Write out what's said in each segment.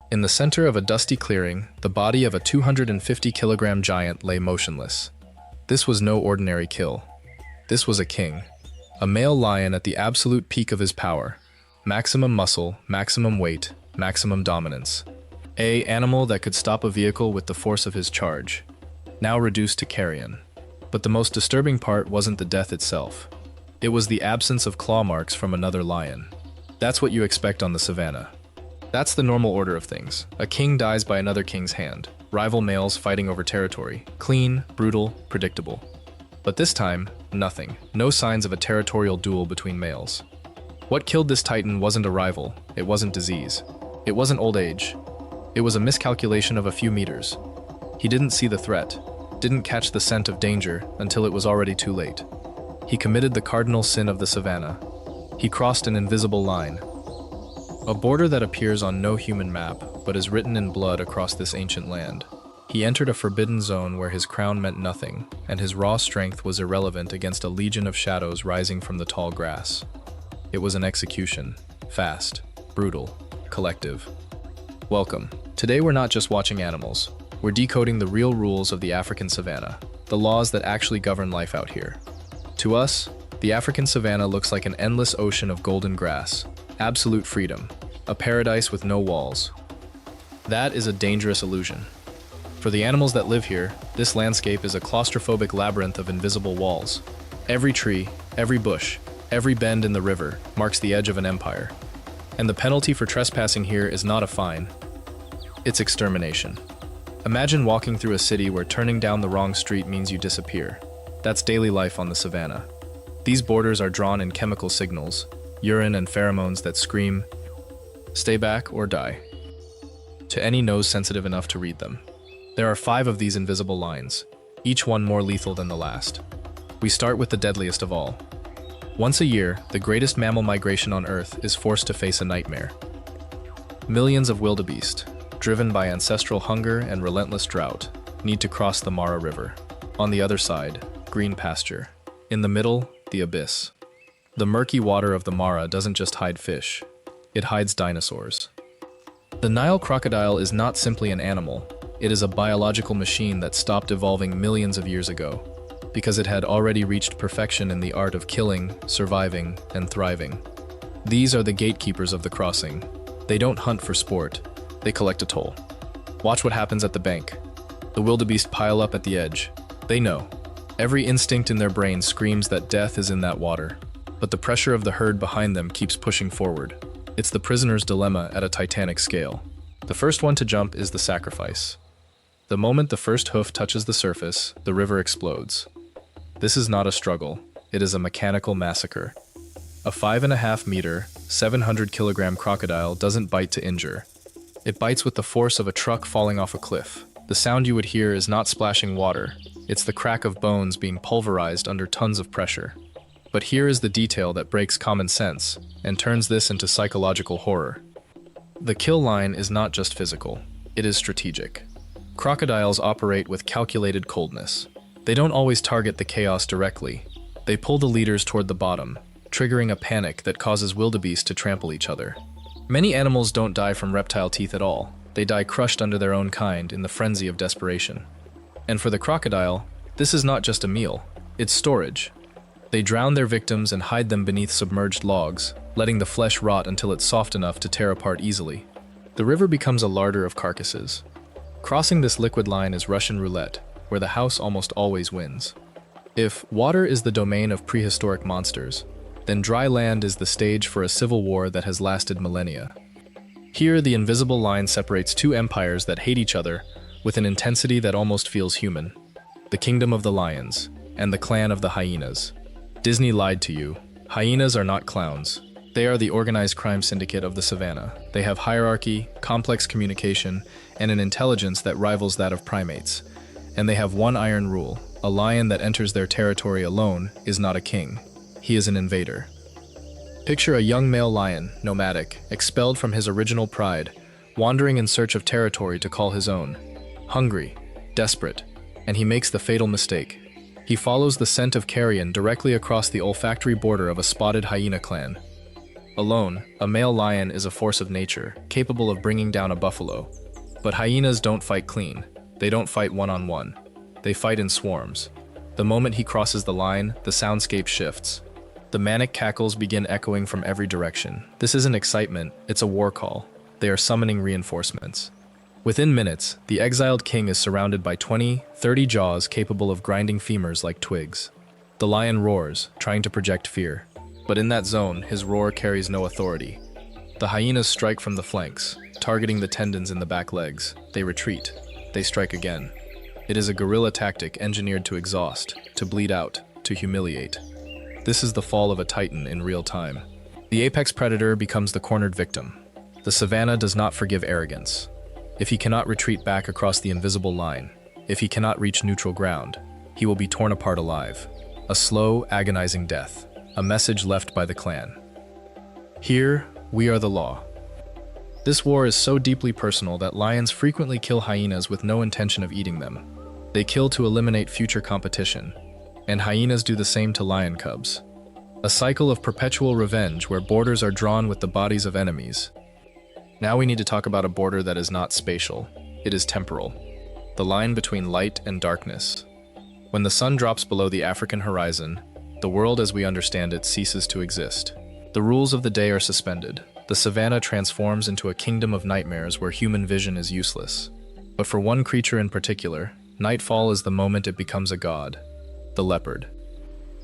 In the center of a dusty clearing, the body of a 250-kilogram giant lay motionless. This was no ordinary kill. This was a king. A male lion at the absolute peak of his power. Maximum muscle, maximum weight, maximum dominance. An animal that could stop a vehicle with the force of his charge. Now reduced to carrion. But the most disturbing part wasn't the death itself. It was the absence of claw marks from another lion. That's what you expect on the savannah. That's the normal order of things. A king dies by another king's hand. Rival males fighting over territory. Clean, brutal, predictable. But this time, nothing. No signs of a territorial duel between males. What killed this titan wasn't a rival. It wasn't disease. It wasn't old age. It was a miscalculation of a few meters. He didn't see the threat, didn't catch the scent of danger until it was already too late. He committed the cardinal sin of the savannah. He crossed an invisible line. A border that appears on no human map, but is written in blood across this ancient land. He entered a forbidden zone where his crown meant nothing, and his raw strength was irrelevant against a legion of shadows rising from the tall grass. It was an execution. Fast, brutal, collective. Welcome. Today we're not just watching animals. We're decoding the real rules of the African savannah, the laws that actually govern life out here. To us, the African savannah looks like an endless ocean of golden grass, absolute freedom, a paradise with no walls. That is a dangerous illusion. For the animals that live here, this landscape is a claustrophobic labyrinth of invisible walls. Every tree, every bush, every bend in the river marks the edge of an empire. And the penalty for trespassing here is not a fine, it's extermination. Imagine walking through a city where turning down the wrong street means you disappear. That's daily life on the savannah. These borders are drawn in chemical signals, urine and pheromones that scream, "Stay back or die," to any nose sensitive enough to read them. There are 5 of these invisible lines, each one more lethal than the last. We start with the deadliest of all. Once a year, the greatest mammal migration on Earth is forced to face a nightmare. Millions of wildebeest, driven by ancestral hunger and relentless drought, need to cross the Mara River. On the other side, green pasture. In the middle, the abyss. The murky water of the Mara doesn't just hide fish, it hides dinosaurs. The Nile crocodile is not simply an animal, it is a biological machine that stopped evolving millions of years ago, because it had already reached perfection in the art of killing, surviving, and thriving. These are the gatekeepers of the crossing. They don't hunt for sport, they collect a toll. Watch what happens at the bank. The wildebeest pile up at the edge. They know. Every instinct in their brain screams that death is in that water. But the pressure of the herd behind them keeps pushing forward. It's the prisoner's dilemma at a titanic scale. The first one to jump is the sacrifice. The moment the first hoof touches the surface, the river explodes. This is not a struggle, it is a mechanical massacre. A 5.5-meter, 700-kilogram crocodile doesn't bite to injure. It bites with the force of a truck falling off a cliff. The sound you would hear is not splashing water, it's the crack of bones being pulverized under tons of pressure. But here is the detail that breaks common sense and turns this into psychological horror. The kill line is not just physical, it is strategic. Crocodiles operate with calculated coldness. They don't always target the chaos directly. They pull the leaders toward the bottom, triggering a panic that causes wildebeest to trample each other. Many animals don't die from reptile teeth at all. They die crushed under their own kind in the frenzy of desperation. And for the crocodile, this is not just a meal, it's storage. They drown their victims and hide them beneath submerged logs, letting the flesh rot until it's soft enough to tear apart easily. The river becomes a larder of carcasses. Crossing this liquid line is Russian roulette, where the house almost always wins. If water is the domain of prehistoric monsters, then dry land is the stage for a civil war that has lasted millennia. Here, the invisible line separates 2 empires that hate each other with an intensity that almost feels human. The kingdom of the lions, and the clan of the hyenas. Disney lied to you. Hyenas are not clowns. They are the organized crime syndicate of the savannah. They have hierarchy, complex communication, and an intelligence that rivals that of primates. And they have one iron rule: a lion that enters their territory alone is not a king. He is an invader. Picture a young male lion, nomadic, expelled from his original pride, wandering in search of territory to call his own. Hungry, desperate, and he makes the fatal mistake. He follows the scent of carrion directly across the olfactory border of a spotted hyena clan. Alone, a male lion is a force of nature, capable of bringing down a buffalo. But hyenas don't fight clean. They don't fight one-on-one. They fight in swarms. The moment he crosses the line, the soundscape shifts. The manic cackles begin echoing from every direction. This isn't excitement, it's a war call. They are summoning reinforcements. Within minutes, the exiled king is surrounded by 20, 30 jaws capable of grinding femurs like twigs. The lion roars, trying to project fear. But in that zone, his roar carries no authority. The hyenas strike from the flanks, targeting the tendons in the back legs. They retreat. They strike again. It is a guerrilla tactic engineered to exhaust, to bleed out, to humiliate. This is the fall of a titan in real time. The apex predator becomes the cornered victim. The savannah does not forgive arrogance. If he cannot retreat back across the invisible line, if he cannot reach neutral ground, he will be torn apart alive. A slow, agonizing death. A message left by the clan. Here, we are the law. This war is so deeply personal that lions frequently kill hyenas with no intention of eating them. They kill to eliminate future competition, and hyenas do the same to lion cubs. A cycle of perpetual revenge where borders are drawn with the bodies of enemies. Now we need to talk about a border that is not spatial, it is temporal. The line between light and darkness. When the sun drops below the African horizon, the world as we understand it ceases to exist. The rules of the day are suspended. The savannah transforms into a kingdom of nightmares where human vision is useless. But for one creature in particular, nightfall is the moment it becomes a god. The leopard.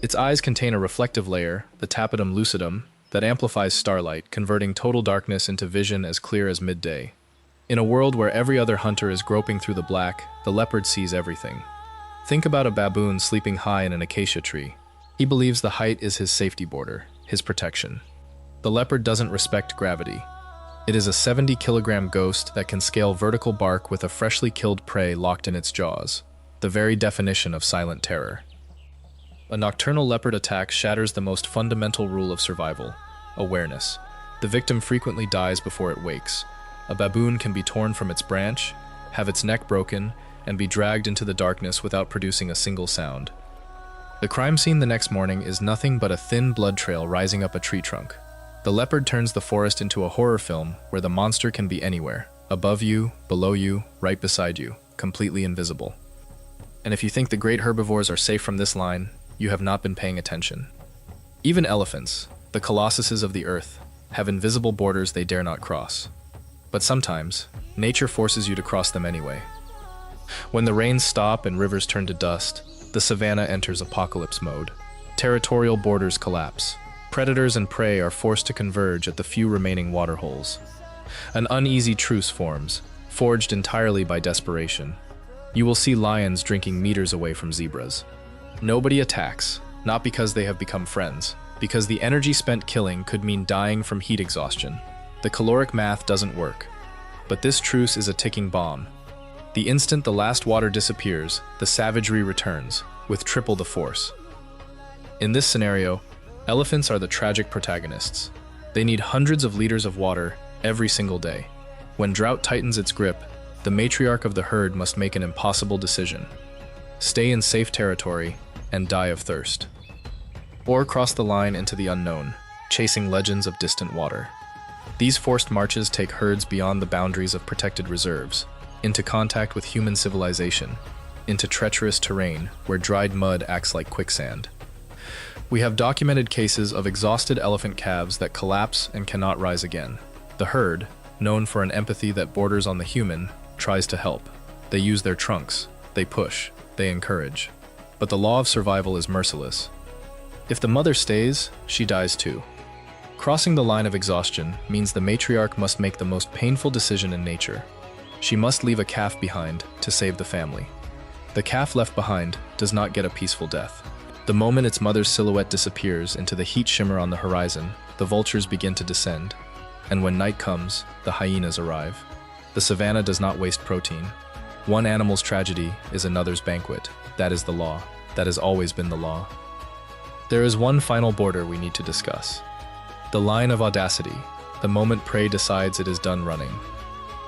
Its eyes contain a reflective layer, the tapetum lucidum, that amplifies starlight, converting total darkness into vision as clear as midday. In a world where every other hunter is groping through the black, the leopard sees everything. Think about a baboon sleeping high in an acacia tree. He believes the height is his safety border, his protection. The leopard doesn't respect gravity. It is a 70-kilogram ghost that can scale vertical bark with a freshly killed prey locked in its jaws, the very definition of silent terror. A nocturnal leopard attack shatters the most fundamental rule of survival, awareness. The victim frequently dies before it wakes. A baboon can be torn from its branch, have its neck broken, and be dragged into the darkness without producing a single sound. The crime scene the next morning is nothing but a thin blood trail rising up a tree trunk. The leopard turns the forest into a horror film where the monster can be anywhere, above you, below you, right beside you, completely invisible. And if you think the great herbivores are safe from this line, you have not been paying attention. Even elephants, the colossuses of the earth, have invisible borders they dare not cross. But sometimes, nature forces you to cross them anyway. When the rains stop and rivers turn to dust, the savannah enters apocalypse mode. Territorial borders collapse. Predators and prey are forced to converge at the few remaining waterholes. An uneasy truce forms, forged entirely by desperation. You will see lions drinking meters away from zebras. Nobody attacks, not because they have become friends, because the energy spent killing could mean dying from heat exhaustion. The caloric math doesn't work. But this truce is a ticking bomb. The instant the last water disappears, the savagery returns, with triple the force. In this scenario, elephants are the tragic protagonists. They need hundreds of liters of water every single day. When drought tightens its grip, the matriarch of the herd must make an impossible decision. Stay in safe territory and die of thirst. Or cross the line into the unknown, chasing legends of distant water. These forced marches take herds beyond the boundaries of protected reserves, into contact with human civilization, into treacherous terrain where dried mud acts like quicksand. We have documented cases of exhausted elephant calves that collapse and cannot rise again. The herd, known for an empathy that borders on the human, tries to help. They use their trunks, they push, they encourage. But the law of survival is merciless. If the mother stays, she dies too. Crossing the line of exhaustion means the matriarch must make the most painful decision in nature. She must leave a calf behind to save the family. The calf left behind does not get a peaceful death. The moment its mother's silhouette disappears into the heat shimmer on the horizon, the vultures begin to descend. And when night comes, the hyenas arrive. The savannah does not waste protein. One animal's tragedy is another's banquet. That is the law. That has always been the law. There is one final border we need to discuss. The line of audacity, the moment prey decides it is done running.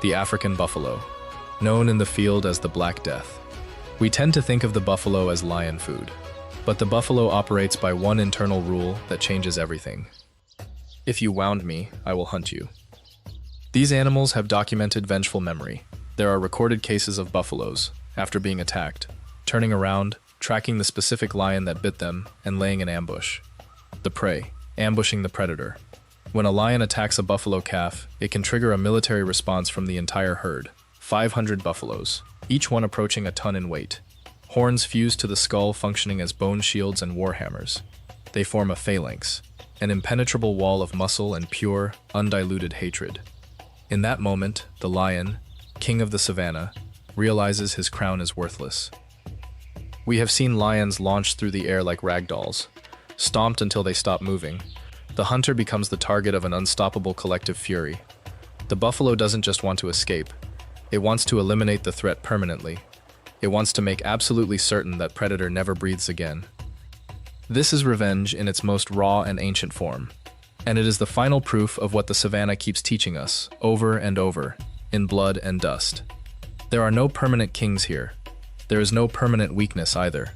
The African buffalo, known in the field as the Black Death. We tend to think of the buffalo as lion food, but the buffalo operates by one internal rule that changes everything. If you wound me, I will hunt you. These animals have documented vengeful memory. There are recorded cases of buffaloes, after being attacked, turning around, tracking the specific lion that bit them, and laying an ambush. The prey, ambushing the predator. When a lion attacks a buffalo calf, it can trigger a military response from the entire herd. 500 buffaloes, each one approaching a ton in weight. Horns fused to the skull functioning as bone shields and war hammers. They form a phalanx, an impenetrable wall of muscle and pure, undiluted hatred. In that moment, the lion, king of the savannah, realizes his crown is worthless. We have seen lions launched through the air like ragdolls, stomped until they stop moving. The hunter becomes the target of an unstoppable collective fury. The buffalo doesn't just want to escape. It wants to eliminate the threat permanently. It wants to make absolutely certain that predator never breathes again. This is revenge in its most raw and ancient form. And it is the final proof of what the savannah keeps teaching us, over and over, in blood and dust. There are no permanent kings here. There is no permanent weakness either.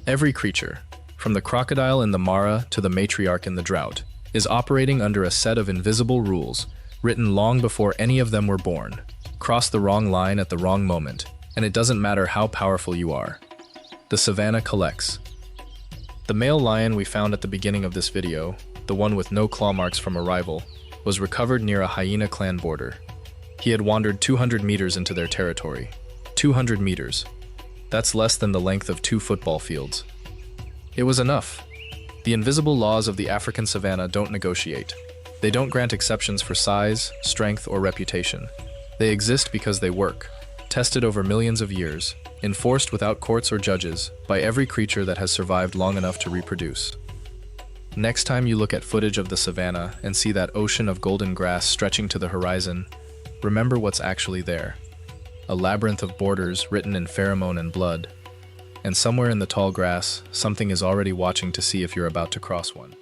Every creature, from the crocodile in the Mara to the matriarch in the drought, is operating under a set of invisible rules, written long before any of them were born. Cross the wrong line at the wrong moment, and it doesn't matter how powerful you are. The savannah collects. The male lion we found at the beginning of this video, the one with no claw marks from arrival, was recovered near a hyena clan border. He had wandered 200 meters into their territory. 200 meters. That's less than the length of 2 football fields. It was enough. The invisible laws of the African savannah don't negotiate. They don't grant exceptions for size, strength, or reputation. They exist because they work, tested over millions of years, enforced without courts or judges, by every creature that has survived long enough to reproduce. Next time you look at footage of the savannah and see that ocean of golden grass stretching to the horizon, remember what's actually there. A labyrinth of borders written in pheromone and blood. And somewhere in the tall grass, something is already watching to see if you're about to cross one.